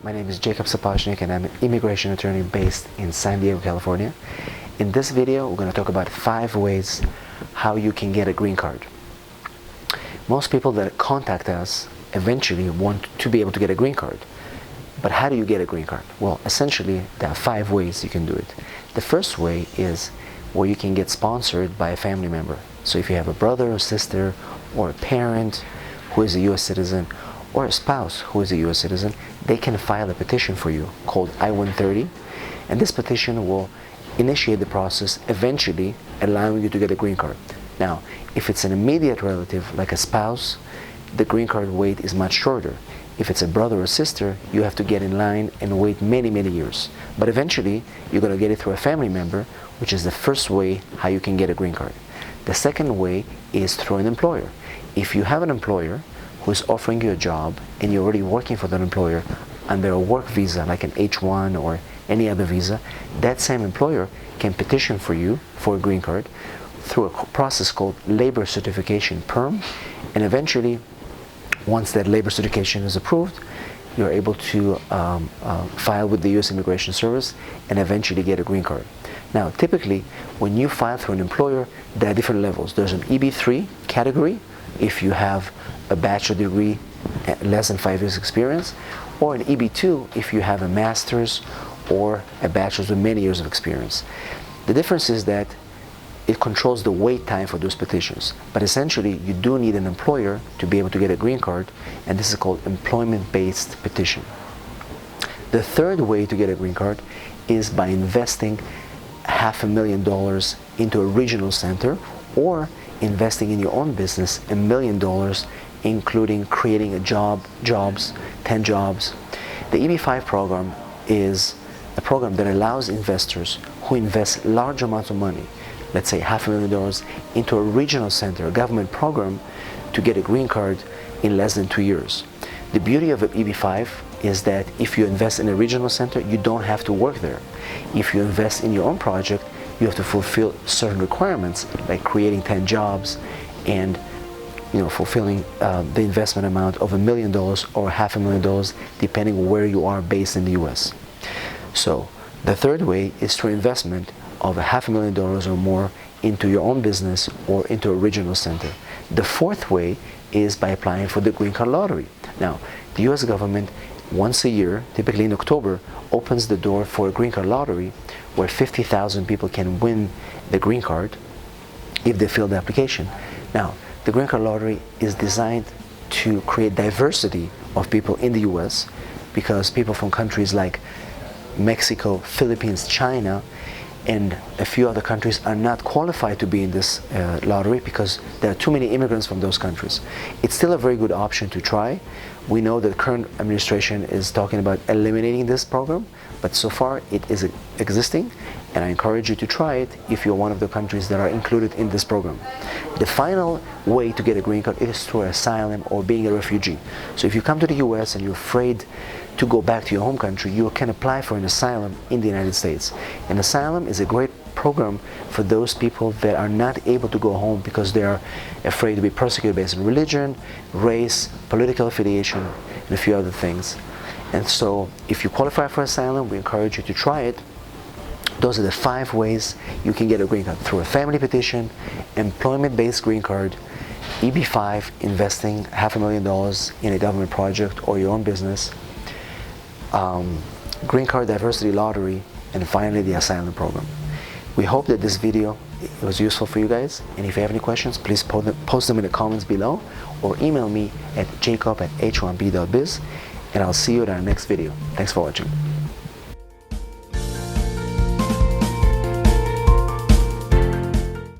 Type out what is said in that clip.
my name is Jacob Sapochnick and I'm an immigration attorney based in San Diego, California. In this video, we're going to talk about 5 ways how you can get a green card. Most people that contact us eventually want to be able to get a green card. But how do you get a green card? Well, essentially, there are 5 ways you can do it. The first way is where you can get sponsored by a family member. So if you have a brother or sister or a parent who is a U.S. citizen or a spouse who is a U.S. citizen, they can file a petition for you called I-130, and this petition will initiate the process, eventually allowing you to get a green card. Now, if it's an immediate relative, like a spouse, the green card wait is much shorter. If it's a brother or sister, you have to get in line and wait many, many years. But eventually, you're going to get it through a family member, which is the first way how you can get a green card. The second way is through an employer. If you have an employer who is offering you a job and you're already working for that employer under a work visa like an H-1 or any other visa, that same employer can petition for you for a green card through a process called labor certification perm, and eventually once that labor certification is approved, you're able to file with the U.S. Immigration Service and eventually get a green card. Now, typically, when you file through an employer, there are different levels. There's an EB3 category, if you have a bachelor degree, less than 5 years experience, or an EB2 if you have a master's or a bachelor's with many years of experience. The difference is that it controls the wait time for those petitions, but essentially you do need an employer to be able to get a green card, and this is called employment-based petition. The third way to get a green card is by investing $500,000 into a regional center, or investing in your own business $1 million, including creating 10 jobs. The EB5 program is a program that allows investors who invest large amounts of money, let's say $500,000, into a regional center, a government program, to get a green card in less than 2 years. The beauty of EB5 is that if you invest in a regional center, you don't have to work there. If you invest in your own project, you have to fulfill certain requirements, like creating 10 jobs and fulfilling the investment amount of $1 million or $500,000, depending where you are based in the US. So the third way is through investment of $500,000 or more into your own business or into a regional center. The fourth way is by applying for the Green Card lottery. Now, the US government once a year, typically in October, opens the door for a Green Card lottery where 50,000 people can win the Green Card if they fill the application. Now, the Green Card lottery is designed to create diversity of people in the US, because people from countries like Mexico, Philippines, China, and a few other countries are not qualified to be in this lottery because there are too many immigrants from those countries. It's still a very good option to try. We know that the current administration is talking about eliminating this program, but so far it is existing, and I encourage you to try it if you're one of the countries that are included in this program. The final way to get a green card is through asylum or being a refugee. So if you come to the US and you're afraid to go back to your home country, you can apply for an asylum in the United States. An asylum is a great program for those people that are not able to go home because they are afraid to be persecuted based on religion, race, political affiliation, and a few other things. And so if you qualify for asylum, we encourage you to try it. Those are the 5 ways you can get a green card: through a family petition, employment-based green card, EB5, investing $500,000 in a government project or your own business, Green Card diversity lottery, and finally the asylum program. We hope that this video was useful for you guys, and if you have any questions, please post them in the comments below or email me at jacob@h1b.biz, and I'll see you in our next video. Thanks for watching.